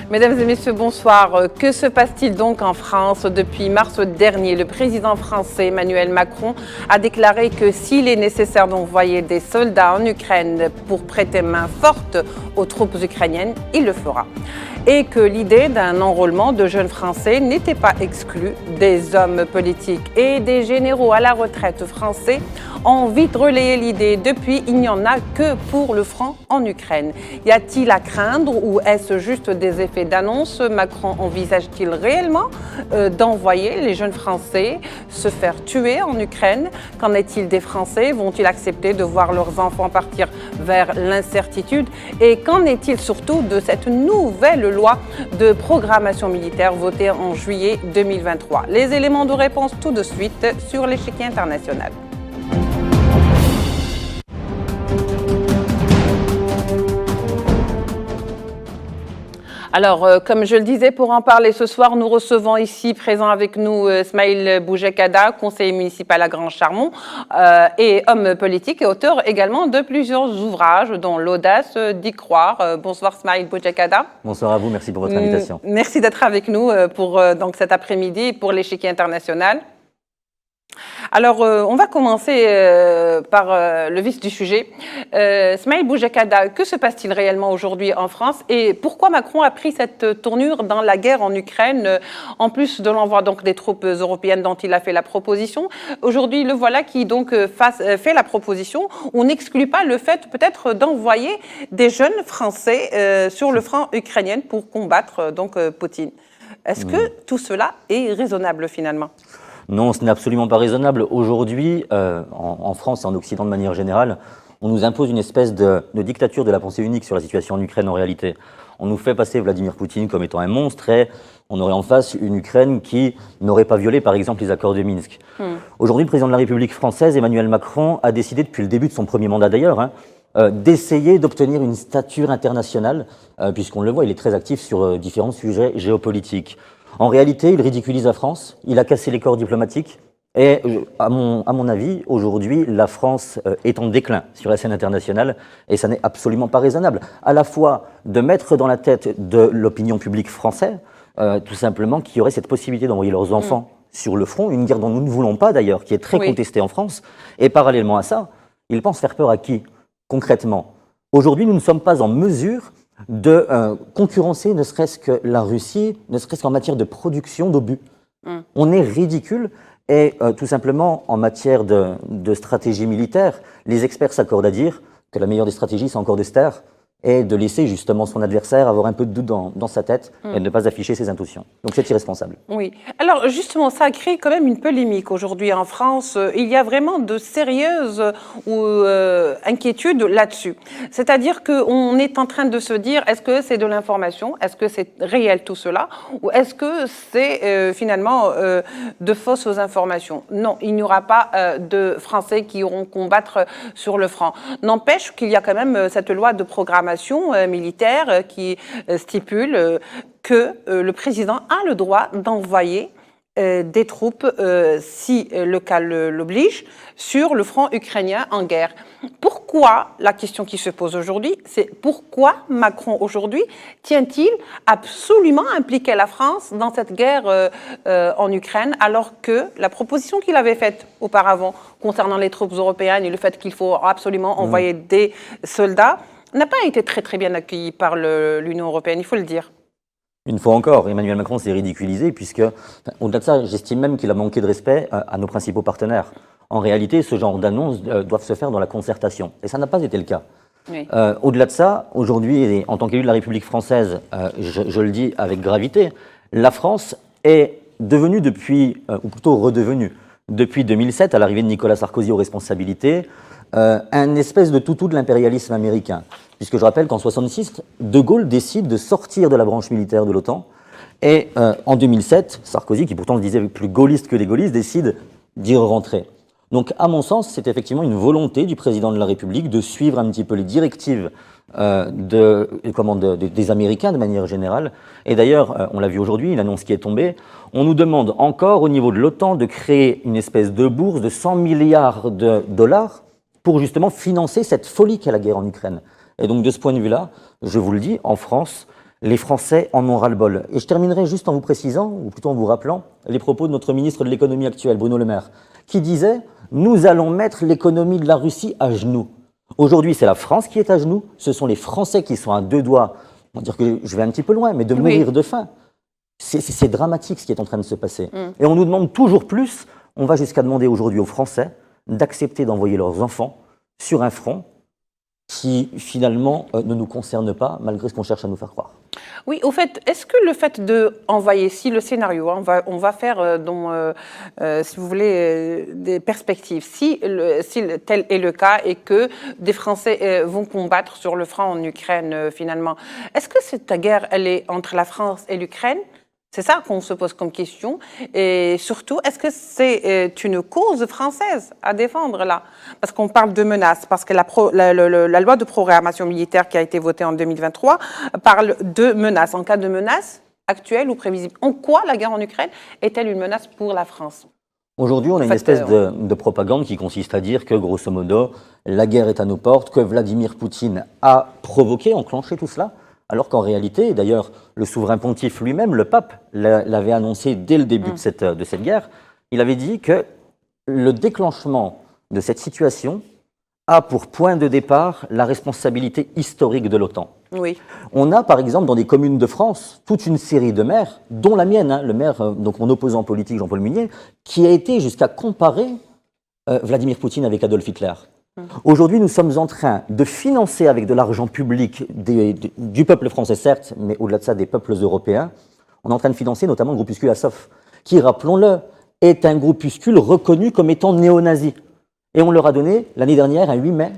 Mesdames et messieurs, bonsoir. Que se passe-t-il donc en France? Depuis mars dernier, le président français Emmanuel Macron a déclaré que s'il est nécessaire d'envoyer des soldats en Ukraine pour prêter main forte aux troupes ukrainiennes, il le fera. Et que l'idée d'un enrôlement de jeunes Français n'était pas exclue. Des hommes politiques et des généraux à la retraite français ont vite relayé l'idée. Depuis, il n'y en a que pour le front en Ukraine. Y a-t-il à craindre ou est-ce juste des effets d'annonce? Macron envisage-t-il réellement d'envoyer les jeunes Français se faire tuer en Ukraine? Qu'en est-il des Français? Vont-ils accepter de voir leurs enfants partir vers l'incertitude? Et qu'en est-il surtout de cette nouvelle loi de programmation militaire votée en juillet 2023? Les éléments de réponse tout de suite sur l'échiquier international. Alors, comme je le disais, pour en parler ce soir, nous recevons ici, présent avec nous, Smaïl Boujekhada, conseiller municipal à Grand-Charmont et homme politique et auteur également de plusieurs ouvrages, dont L'audace d'y croire. Bonsoir Smaïl Boujekhada. Bonsoir à vous, merci pour votre invitation. Merci d'être avec nous pour donc, cet après-midi pour l'échiquier international. Alors, on va commencer par le vif du sujet. Smaïl Boujekhada, que se passe-t-il réellement aujourd'hui en France et pourquoi Macron a pris cette tournure dans la guerre en Ukraine, en plus de l'envoi donc des troupes européennes dont il a fait la proposition? Aujourd'hui, le voilà qui donc fait la proposition. On n'exclut pas le fait peut-être d'envoyer des jeunes Français sur le front ukrainien pour combattre donc Poutine. Est-ce que tout cela est raisonnable finalement? Non, ce n'est absolument pas raisonnable. Aujourd'hui, en France et en Occident de manière générale, on nous impose une espèce de dictature de la pensée unique sur la situation en Ukraine en réalité. On nous fait passer Vladimir Poutine comme étant un monstre et on aurait en face une Ukraine qui n'aurait pas violé par exemple les accords de Minsk. Aujourd'hui, le président de la République française, Emmanuel Macron, a décidé depuis le début de son premier mandat d'ailleurs, d'essayer d'obtenir une stature internationale, puisqu'on le voit, il est très actif sur différents sujets géopolitiques. En réalité, il ridiculise la France, il a cassé les corps diplomatiques et, à mon avis, aujourd'hui, la France est en déclin sur la scène internationale et ça n'est absolument pas raisonnable. À la fois de mettre dans la tête de l'opinion publique française, tout simplement, qu'il y aurait cette possibilité d'envoyer leurs enfants sur le front, une guerre dont nous ne voulons pas d'ailleurs, qui est très contestée en France, et parallèlement à ça, ils pensent faire peur à qui, concrètement? Aujourd'hui, nous ne sommes pas en mesure de concurrencer ne serait-ce que la Russie, ne serait-ce qu'en matière de production d'obus. On est ridicule et tout simplement en matière de stratégie militaire, les experts s'accordent à dire que la meilleure des stratégies, c'est encore de se taire et de laisser justement son adversaire avoir un peu de doute dans sa tête et de ne pas afficher ses intentions. Donc c'est irresponsable. Oui. Alors justement, ça a créé quand même une polémique aujourd'hui en France. Il y a vraiment de sérieuses inquiétudes là-dessus. C'est-à-dire qu'on est en train de se dire, est-ce que c'est de l'information? Est-ce que c'est réel tout cela? Ou est-ce que c'est finalement de fausses informations? Non, il n'y aura pas de Français qui iront combattre sur le front. N'empêche qu'il y a quand même cette loi de programmation militaire qui stipule que le président a le droit d'envoyer des troupes, si le cas l'oblige, sur le front ukrainien en guerre. Pourquoi, la question qui se pose aujourd'hui, c'est pourquoi Macron aujourd'hui tient-il absolument à impliquer la France dans cette guerre en Ukraine, alors que la proposition qu'il avait faite auparavant concernant les troupes européennes et le fait qu'il faut absolument envoyer des soldats n'a pas été très bien accueilli par l'Union européenne, il faut le dire. Une fois encore, Emmanuel Macron s'est ridiculisé puisque, au-delà de ça, j'estime même qu'il a manqué de respect à nos principaux partenaires. En réalité, ce genre d'annonces doivent se faire dans la concertation. Et ça n'a pas été le cas. Oui. Au-delà de ça, aujourd'hui, en tant qu'élu de la République française, je le dis avec gravité, la France est devenue depuis, ou plutôt redevenue, depuis 2007, à l'arrivée de Nicolas Sarkozy aux responsabilités, un espèce de toutou de l'impérialisme américain. Puisque je rappelle qu'en 1966, De Gaulle décide de sortir de la branche militaire de l'OTAN. Et en 2007, Sarkozy, qui pourtant se disait plus gaulliste que les gaullistes, décide d'y rentrer. Donc, à mon sens, c'est effectivement une volonté du président de la République de suivre un petit peu les directives des Américains de manière générale. Et d'ailleurs, on l'a vu aujourd'hui, une annonce qui est tombée, on nous demande encore au niveau de l'OTAN de créer une espèce de bourse de 100 milliards de dollars pour justement financer cette folie qu'est la guerre en Ukraine. Et donc de ce point de vue-là, je vous le dis, en France, les Français en ont ras-le-bol. Et je terminerai juste en vous précisant, ou plutôt en vous rappelant, les propos de notre ministre de l'économie actuel, Bruno Le Maire, qui disait « Nous allons mettre l'économie de la Russie à genoux ». Aujourd'hui, c'est la France qui est à genoux, ce sont les Français qui sont à deux doigts, on va dire que je vais un petit peu loin, mais de mourir de faim. C'est dramatique ce qui est en train de se passer. Et on nous demande toujours plus, on va jusqu'à demander aujourd'hui aux Français d'accepter d'envoyer leurs enfants sur un front qui finalement ne nous concerne pas, malgré ce qu'on cherche à nous faire croire. Oui, au fait, est-ce que le fait d'envoyer, si le scénario, hein, on va faire, si vous voulez, des perspectives, si tel est le cas et que des Français vont combattre sur le front en Ukraine finalement, est-ce que cette guerre, elle est entre la France et l'Ukraine ? C'est ça qu'on se pose comme question. Et surtout, est-ce que c'est une cause française à défendre là? Parce qu'on parle de menaces, parce que la loi de programmation militaire qui a été votée en 2023 parle de menaces. En cas de menace actuelle ou prévisible, en quoi la guerre en Ukraine est-elle une menace pour la France? Aujourd'hui, on a une espèce de propagande qui consiste à dire que, grosso modo, la guerre est à nos portes, que Vladimir Poutine a provoqué, enclenché tout cela. Alors qu'en réalité, et d'ailleurs le souverain pontife lui-même, le pape, l'avait annoncé dès le début de cette guerre, il avait dit que le déclenchement de cette situation a pour point de départ la responsabilité historique de l'OTAN. Oui. On a par exemple dans des communes de France toute une série de maires, dont la mienne, hein, le maire, donc mon opposant politique Jean-Paul Munier, qui a été jusqu'à comparer Vladimir Poutine avec Adolf Hitler. Aujourd'hui, nous sommes en train de financer avec de l'argent public du peuple français, certes, mais au-delà de ça, des peuples européens. On est en train de financer notamment le groupuscule Azov, qui, rappelons-le, est un groupuscule reconnu comme étant néo-nazi. Et on leur a donné, l'année dernière, un 8 mai,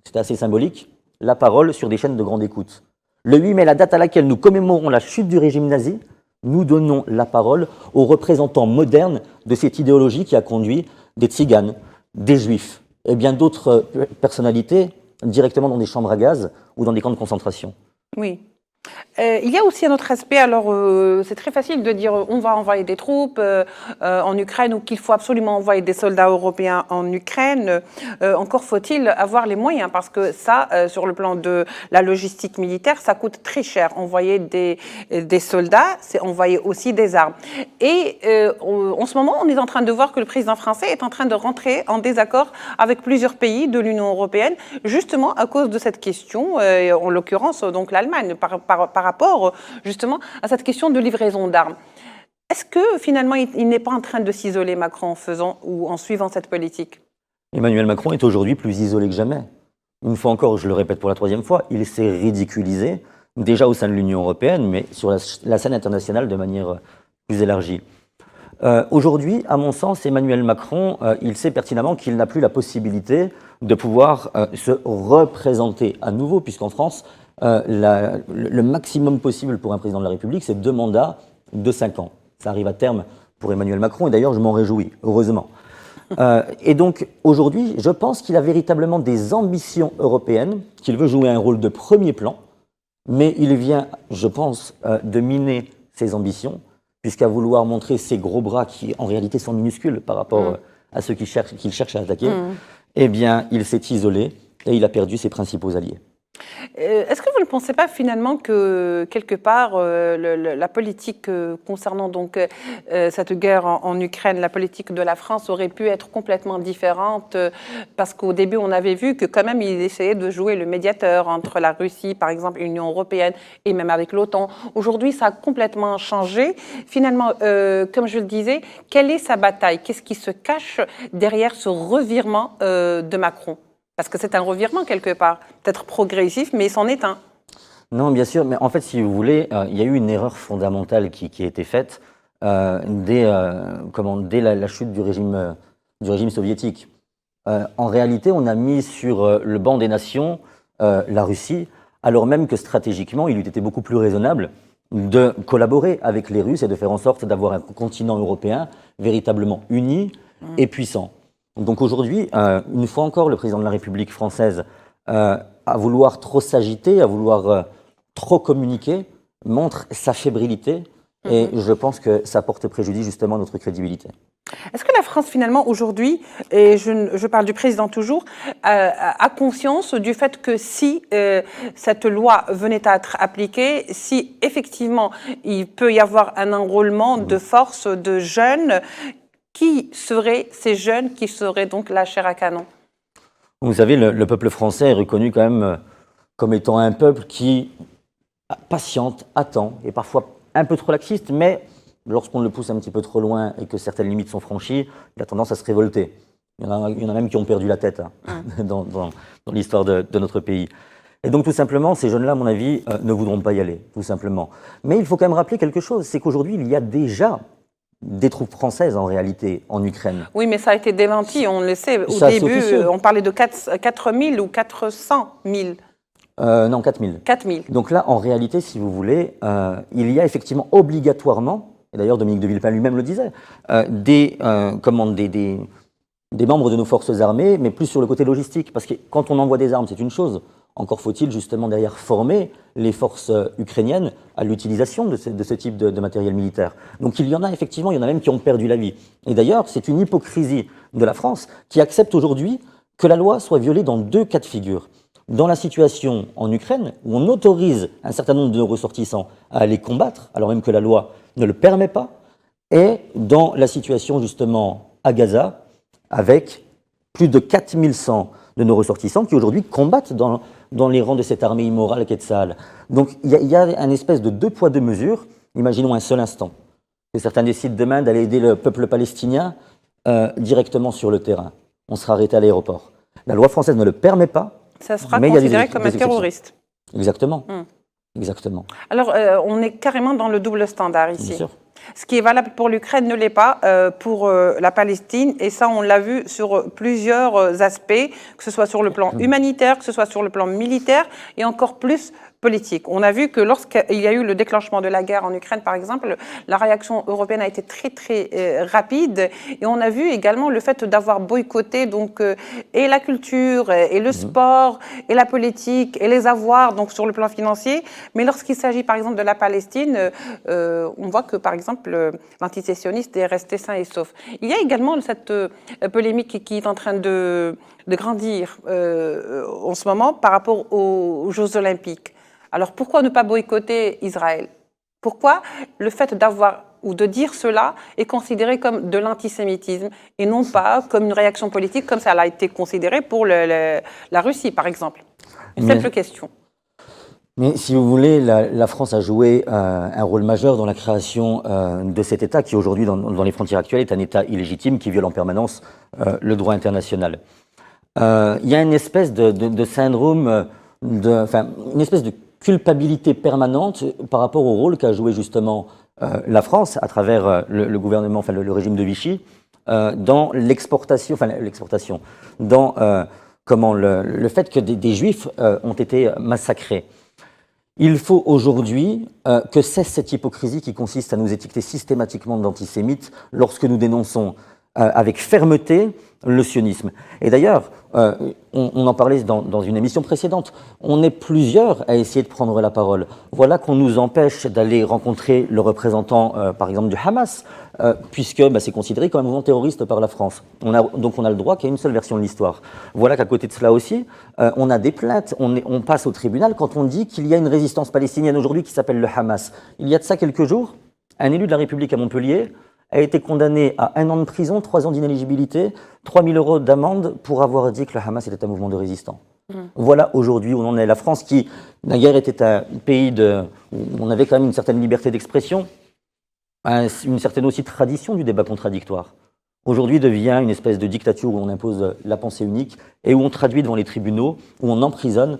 c'était assez symbolique, la parole sur des chaînes de grande écoute. Le 8 mai, la date à laquelle nous commémorons la chute du régime nazi, nous donnons la parole aux représentants modernes de cette idéologie qui a conduit des tziganes, des juifs, et bien d'autres personnalités directement dans des chambres à gaz ou dans des camps de concentration. Oui. Il y a aussi un autre aspect, alors c'est très facile de dire on va envoyer des troupes en Ukraine ou qu'il faut absolument envoyer des soldats européens en Ukraine. Encore faut-il avoir les moyens parce que ça, sur le plan de la logistique militaire, ça coûte très cher. Envoyer des soldats, c'est envoyer aussi des armes. Et en ce moment, on est en train de voir que le président français est en train de rentrer en désaccord avec plusieurs pays de l'Union européenne, justement à cause de cette question, en l'occurrence donc l'Allemagne, par rapport justement à cette question de livraison d'armes. Est-ce que finalement il n'est pas en train de s'isoler, Macron, en faisant ou en suivant cette politique? Emmanuel Macron est aujourd'hui plus isolé que jamais. Une fois encore, je le répète pour la troisième fois, il s'est ridiculisé, déjà au sein de l'Union européenne, mais sur la scène internationale de manière plus élargie. Aujourd'hui, à mon sens, Emmanuel Macron, il sait pertinemment qu'il n'a plus la possibilité de pouvoir se représenter à nouveau, puisqu'en France, le maximum possible pour un président de la République, c'est 2 mandats de 5 ans. Ça arrive à terme pour Emmanuel Macron, et d'ailleurs, je m'en réjouis, heureusement. Et donc, aujourd'hui, je pense qu'il a véritablement des ambitions européennes, qu'il veut jouer un rôle de premier plan, mais il vient, je pense, de miner ses ambitions, puisqu'à vouloir montrer ses gros bras, qui en réalité sont minuscules par rapport à ceux qu'il cherche à attaquer, eh bien, il s'est isolé et il a perdu ses principaux alliés. Est-ce que vous ne pensez pas finalement que quelque part la politique concernant donc cette guerre en Ukraine, la politique de la France aurait pu être complètement différente parce qu'au début on avait vu que quand même il essayait de jouer le médiateur entre la Russie par exemple et l'Union européenne et même avec l'OTAN. Aujourd'hui ça a complètement changé. Finalement, comme je le disais, quelle est sa bataille? Qu'est-ce qui se cache derrière ce revirement de Macron? Parce que c'est un revirement quelque part, peut-être progressif, mais c'en est un. Non, bien sûr, mais en fait, si vous voulez, il y a eu une erreur fondamentale qui a été faite dès la chute du régime soviétique. En réalité, on a mis sur le banc des nations la Russie, alors même que stratégiquement, il eût été beaucoup plus raisonnable de collaborer avec les Russes et de faire en sorte d'avoir un continent européen véritablement uni et puissant. Donc aujourd'hui, une fois encore, le président de la République française, à vouloir trop s'agiter, à vouloir trop communiquer, montre sa fébrilité Et je pense que ça porte préjudice justement à notre crédibilité. Est-ce que la France, finalement, aujourd'hui, et je parle du président toujours, a conscience du fait que si cette loi venait à être appliquée, si effectivement il peut y avoir un enrôlement de force de jeunes, qui seraient ces jeunes qui seraient donc la chair à canon? Vous savez, le peuple français est reconnu quand même comme étant un peuple qui patiente, attend, et parfois un peu trop laxiste, mais lorsqu'on le pousse un petit peu trop loin et que certaines limites sont franchies, il a tendance à se révolter. Il y en a même qui ont perdu la tête dans l'histoire de notre pays. Et donc tout simplement, ces jeunes-là, à mon avis, ne voudront pas y aller, tout simplement. Mais il faut quand même rappeler quelque chose, c'est qu'aujourd'hui, il y a déjà des troupes françaises en réalité en Ukraine. Oui, mais ça a été démenti, on le sait. Au Ça, c'est début, officieux. on parlait de 4 000 ou 400 000. Non, 4000. 4 000. Donc là, en réalité, si vous voulez, il y a effectivement obligatoirement, et d'ailleurs Dominique de Villepin lui-même le disait, des membres de nos forces armées, mais plus sur le côté logistique. Parce que quand on envoie des armes, c'est une chose. Encore faut-il justement derrière former les forces ukrainiennes à l'utilisation de ce type de matériel militaire. Donc il y en a effectivement, il y en a même qui ont perdu la vie. Et d'ailleurs, c'est une hypocrisie de la France qui accepte aujourd'hui que la loi soit violée dans 2 cas de figure. Dans la situation en Ukraine, où on autorise un certain nombre de nos ressortissants à aller combattre, alors même que la loi ne le permet pas, et dans la situation justement à Gaza, avec plus de 4100 de nos ressortissants qui aujourd'hui combattent dans les rangs de cette armée immorale qu'est Tsahal. Donc il y a un espèce de 2 poids 2 mesures. Imaginons un seul instant que certains décident demain d'aller aider le peuple palestinien directement sur le terrain. On sera arrêté à l'aéroport. La loi française ne le permet pas. Ça sera mais considéré comme un terroriste. Exactement. Exactement. Alors, on est carrément dans le double standard ici. Bien sûr. Ce qui est valable pour l'Ukraine ne l'est pas pour la Palestine. Et ça, on l'a vu sur plusieurs aspects, que ce soit sur le plan humanitaire, que ce soit sur le plan militaire et encore plus politique. On a vu que lorsqu'il y a eu le déclenchement de la guerre en Ukraine, par exemple, la réaction européenne a été très, très rapide. Et on a vu également le fait d'avoir boycotté donc, et la culture, et le sport, et la politique, et les avoirs, donc sur le plan financier. Mais lorsqu'il s'agit, par exemple, de la Palestine, on voit que, par exemple, l'antisécionniste est resté sain et sauf. Il y a également cette polémique qui est en train de grandir en ce moment par rapport aux Jeux Olympiques. Alors pourquoi ne pas boycotter Israël? Pourquoi le fait d'avoir ou de dire cela est considéré comme de l'antisémitisme et non pas comme une réaction politique comme ça a été considéré pour la Russie, par exemple? Une simple question. Mais si vous voulez, la France a joué un rôle majeur dans la création de cet État qui aujourd'hui, dans les frontières actuelles, est un État illégitime qui viole en permanence le droit international. Il y a une espèce de syndrome, une espèce de culpabilité permanente par rapport au rôle qu'a joué justement la France à travers le gouvernement, enfin le régime de Vichy, dans l'exportation, dans le fait que des Juifs ont été massacrés. Il faut aujourd'hui que cesse cette hypocrisie qui consiste à nous étiqueter systématiquement d'antisémites lorsque nous dénonçons avec fermeté le sionisme. Et d'ailleurs, on en parlait dans une émission précédente, on est plusieurs à essayer de prendre la parole. Voilà qu'on nous empêche d'aller rencontrer le représentant, par exemple, du Hamas, puisque c'est considéré comme un mouvement terroriste par la France. Donc on a le droit qu'il y ait une seule version de l'histoire. Voilà qu'à côté de cela aussi, on a des plaintes, on passe au tribunal quand on dit qu'il y a une résistance palestinienne aujourd'hui qui s'appelle le Hamas. Il y a de ça quelques jours, un élu de la République à Montpellier a été condamné à 1 an de prison, 3 ans d'inéligibilité, 3 000 € d'amende pour avoir dit que le Hamas était un mouvement de résistants. Voilà aujourd'hui où on en est. La France qui, naguère, était un pays où on avait quand même une certaine liberté d'expression, une certaine aussi tradition du débat contradictoire, aujourd'hui devient une espèce de dictature où on impose la pensée unique et où on traduit devant les tribunaux, où on emprisonne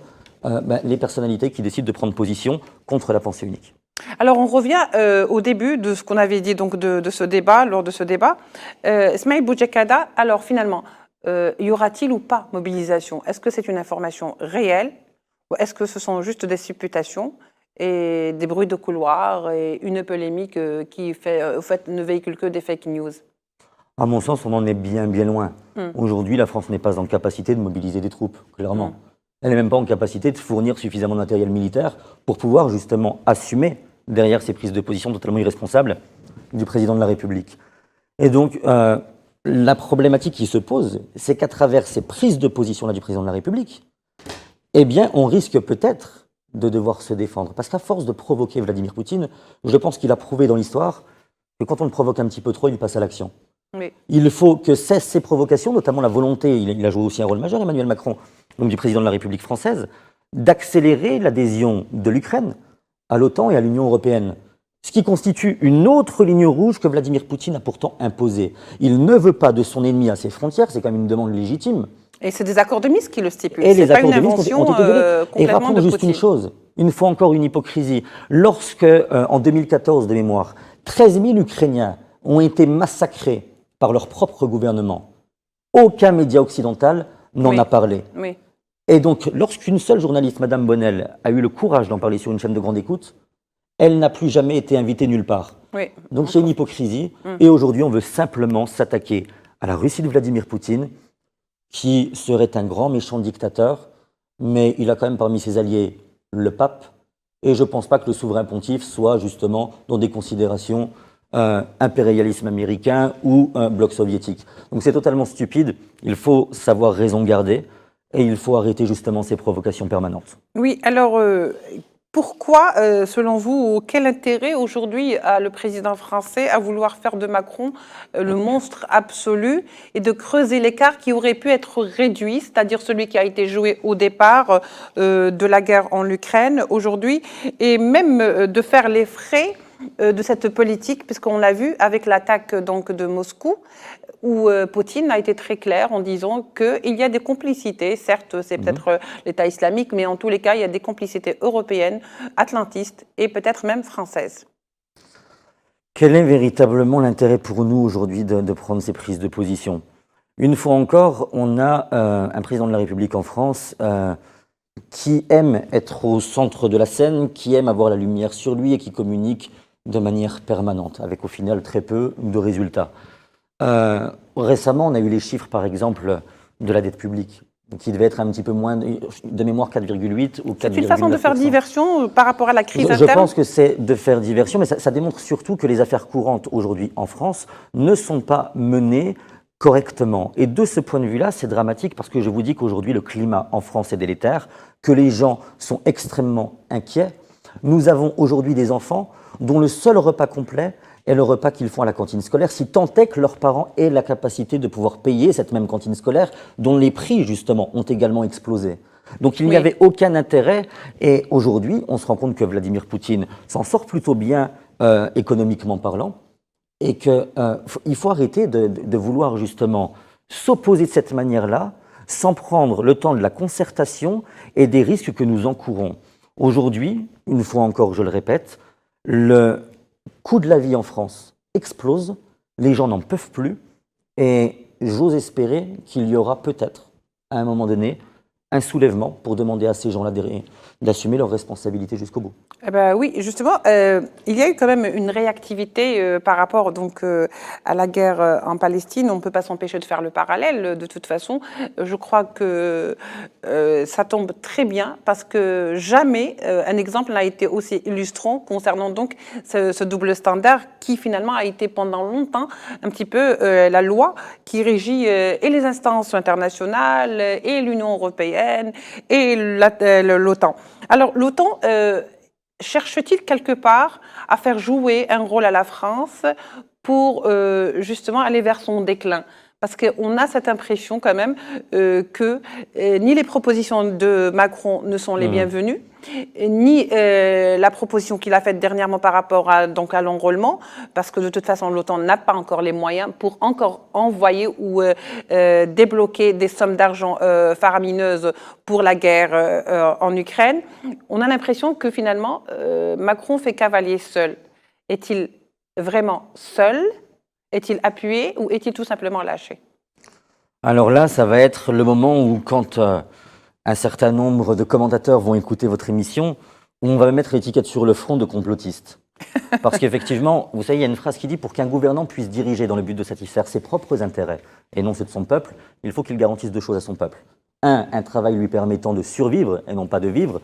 les personnalités qui décident de prendre position contre la pensée unique. Alors, on revient au début de ce qu'on avait dit donc de ce débat, lors de ce débat. Ismaïl Boudiekada, alors finalement, y aura-t-il ou pas mobilisation? Est-ce que c'est une information réelle ou est-ce que ce sont juste des supputations et des bruits de couloir et une polémique qui au fait, ne véhicule que des fake news? À mon sens, on en est bien, bien loin. Aujourd'hui, la France n'est pas en capacité de mobiliser des troupes, clairement. Elle n'est même pas en capacité de fournir suffisamment de matériel militaire pour pouvoir justement assumer derrière ces prises de position totalement irresponsables du président de la République. Et donc, la problématique qui se pose, c'est qu'à travers ces prises de position-là du président de la République, eh bien, on risque peut-être de devoir se défendre. Parce qu'à force de provoquer Vladimir Poutine, je pense qu'il a prouvé dans l'histoire que quand on le provoque un petit peu trop, il passe à l'action. Oui. Il faut que cessent ces provocations, notamment la volonté, il a joué aussi un rôle majeur, Emmanuel Macron, donc du président de la République française, d'accélérer l'adhésion de l'Ukraine à l'OTAN et à l'Union européenne. Ce qui constitue une autre ligne rouge que Vladimir Poutine a pourtant imposée. Il ne veut pas de son ennemi à ses frontières, c'est quand même une demande légitime. Et c'est des accords de Minsk qui le stipulent. Et les accords de Minsk ont été donnés. Et rappelons juste une chose, une fois encore une hypocrisie. Lorsque, en 2014 de mémoire, 13 000 Ukrainiens ont été massacrés par leur propre gouvernement, aucun média occidental n'en a parlé. Oui. Et donc, lorsqu'une seule journaliste, Madame Bonnel, a eu le courage d'en parler sur une chaîne de grande écoute, elle n'a plus jamais été invitée nulle part. Oui. Donc c'est une hypocrisie. Et aujourd'hui, on veut simplement s'attaquer à la Russie de Vladimir Poutine, qui serait un grand méchant dictateur, mais il a quand même parmi ses alliés le pape. Et je ne pense pas que le souverain pontife soit justement dans des considérations impérialisme américain ou bloc soviétique. Donc c'est totalement stupide. Il faut savoir raison garder et il faut arrêter justement ces provocations permanentes. Oui, alors pourquoi, selon vous, quel intérêt aujourd'hui a le président français à vouloir faire de Macron le monstre absolu et de creuser l'écart qui aurait pu être réduit, c'est-à-dire celui qui a été joué au départ de la guerre en Ukraine aujourd'hui, et même de faire les frais de cette politique, puisqu'on l'a vu avec l'attaque donc de Moscou, où Poutine a été très clair en disant qu'il y a des complicités, certes c'est peut-être l'État islamique, mais en tous les cas il y a des complicités européennes, atlantistes et peut-être même françaises. Quel est véritablement l'intérêt pour nous aujourd'hui de prendre ces prises de position? Une fois encore, on a un président de la République en France qui aime être au centre de la scène, qui aime avoir la lumière sur lui et qui communique de manière permanente, avec au final très peu de résultats. Récemment, on a eu les chiffres, par exemple, de la dette publique, qui devait être un petit peu moins, de mémoire 4,8 ou 4,9%. C'est une façon de faire diversion par rapport à la crise interne? Je pense que c'est de faire diversion, mais ça démontre surtout que les affaires courantes aujourd'hui en France ne sont pas menées correctement. Et de ce point de vue-là, c'est dramatique parce que je vous dis qu'aujourd'hui, le climat en France est délétère, que les gens sont extrêmement inquiets. Nous avons aujourd'hui des enfants dont le seul repas complet est le repas qu'ils font à la cantine scolaire, si tant est que leurs parents aient la capacité de pouvoir payer cette même cantine scolaire, dont les prix, justement, ont également explosé. Donc il n'y avait aucun intérêt, et aujourd'hui, on se rend compte que Vladimir Poutine s'en sort plutôt bien économiquement parlant, et qu'il faut arrêter de vouloir justement s'opposer de cette manière-là, sans prendre le temps de la concertation et des risques que nous encourons. Aujourd'hui, une fois encore, je le répète, le coût de la vie en France explose, les gens n'en peuvent plus, et j'ose espérer qu'il y aura peut-être, à un moment donné, un soulèvement pour demander à ces gens-là d'assumer leurs responsabilités jusqu'au bout. Eh ben oui, justement, il y a eu quand même une réactivité par rapport donc à la guerre en Palestine. On ne peut pas s'empêcher de faire le parallèle. De toute façon, je crois que ça tombe très bien parce que jamais un exemple n'a été aussi illustrant concernant donc ce double standard qui finalement a été pendant longtemps un petit peu la loi qui régit et les instances internationales et l'Union européenne et l'OTAN. Alors l'OTAN cherche-t-il quelque part à faire jouer un rôle à la France pour justement aller vers son déclin? Parce qu'on a cette impression quand même que ni les propositions de Macron ne sont les bienvenues, ni la proposition qu'il a faite dernièrement par rapport à l'enrôlement, parce que de toute façon l'OTAN n'a pas encore les moyens pour encore envoyer ou débloquer des sommes d'argent faramineuses pour la guerre en Ukraine. On a l'impression que finalement Macron fait cavalier seul. Est-il vraiment seul ? Est-il appuyé ou est-il tout simplement lâché? Alors là, ça va être le moment où, quand un certain nombre de commentateurs vont écouter votre émission, où on va mettre l'étiquette sur le front de complotiste. Parce qu'effectivement, vous savez, il y a une phrase qui dit « Pour qu'un gouvernant puisse diriger dans le but de satisfaire ses propres intérêts, et non ceux de son peuple, il faut qu'il garantisse deux choses à son peuple. Un travail lui permettant de survivre et non pas de vivre.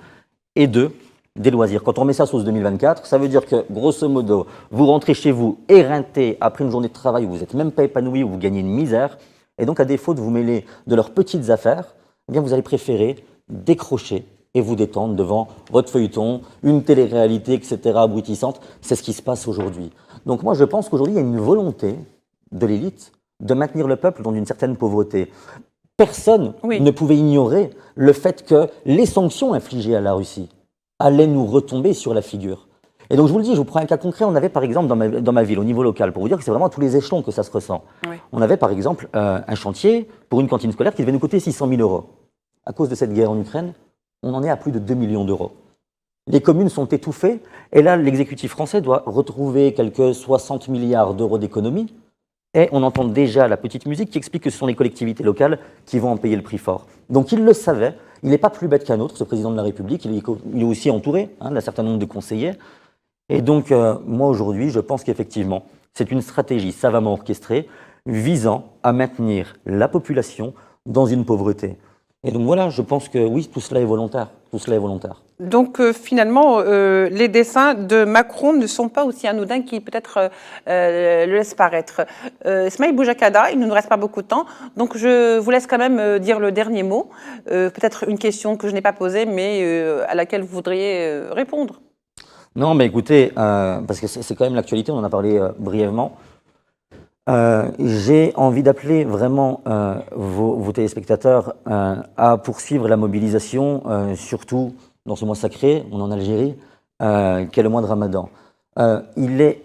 Et deux, des loisirs. Quand on met ça sur 2024, ça veut dire que, grosso modo, vous rentrez chez vous éreinté après une journée de travail où vous n'êtes même pas épanoui, où vous gagnez une misère, et donc à défaut de vous mêler de leurs petites affaires, eh bien vous allez préférer décrocher et vous détendre devant votre feuilleton, une télé-réalité, etc., abrutissante. C'est ce qui se passe aujourd'hui. Donc moi, je pense qu'aujourd'hui, il y a une volonté de l'élite de maintenir le peuple dans une certaine pauvreté. Personne ne pouvait ignorer le fait que les sanctions infligées à la Russie allaient nous retomber sur la figure. Et donc je vous le dis, je vous prends un cas concret. On avait par exemple dans ma ville, au niveau local, pour vous dire que c'est vraiment à tous les échelons que ça se ressent. Oui. On avait par exemple un chantier pour une cantine scolaire qui devait nous coûter 600 000 euros. À cause de cette guerre en Ukraine, on en est à plus de 2 millions d'euros. Les communes sont étouffées et là l'exécutif français doit retrouver quelques 60 milliards d'euros d'économies. Et on entend déjà la petite musique qui explique que ce sont les collectivités locales qui vont en payer le prix fort. Donc il le savait, il n'est pas plus bête qu'un autre, ce président de la République, il est aussi entouré d'un certain nombre de conseillers. Et donc moi aujourd'hui, je pense qu'effectivement, c'est une stratégie savamment orchestrée visant à maintenir la population dans une pauvreté. Et donc voilà, je pense que oui, tout cela est volontaire. Tout cela est volontaire. Donc finalement, les dessins de Macron ne sont pas aussi anodins qu'ils peut-être le laissent paraître. Smaïl Boujakada, il ne nous reste pas beaucoup de temps, donc je vous laisse quand même dire le dernier mot. Peut-être une question que je n'ai pas posée, mais à laquelle vous voudriez répondre. Non, mais écoutez, parce que c'est quand même l'actualité, on en a parlé brièvement. J'ai envie d'appeler vraiment vos téléspectateurs à poursuivre la mobilisation, surtout dans ce mois sacré, on est en Algérie, qu'est le mois de Ramadan. Il est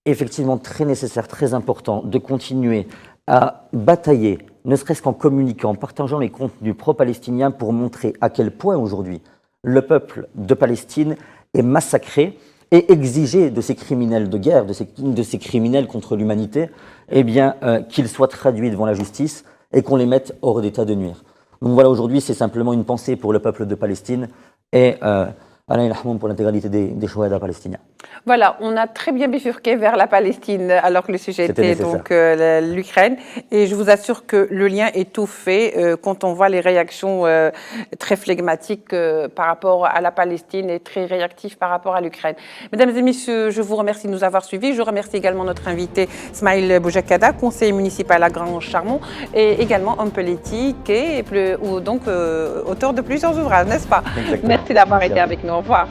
effectivement très nécessaire, très important de continuer à batailler, ne serait-ce qu'en communiquant, en partageant les contenus pro-palestiniens pour montrer à quel point aujourd'hui le peuple de Palestine est massacré et exiger de ces criminels de guerre, de ces criminels contre l'humanité, eh bien, qu'ils soient traduits devant la justice et qu'on les mette hors d'état de nuire. Donc voilà, aujourd'hui, c'est simplement une pensée pour le peuple de Palestine et Alain Elhahmoum pour l'intégralité des Chouhada palestiniens. Voilà, on a très bien bifurqué vers la Palestine alors que le sujet était donc l'Ukraine. Et je vous assure que le lien est tout fait quand on voit les réactions très flegmatiques par rapport à la Palestine et très réactifs par rapport à l'Ukraine. Mesdames et messieurs, je vous remercie de nous avoir suivis. Je remercie également notre invité Smaïl Boujakada, conseiller municipal à Grand-Charmont et également homme politique et donc auteur de plusieurs ouvrages, n'est-ce pas? Exactement. Merci d'avoir été avec nous. Au revoir.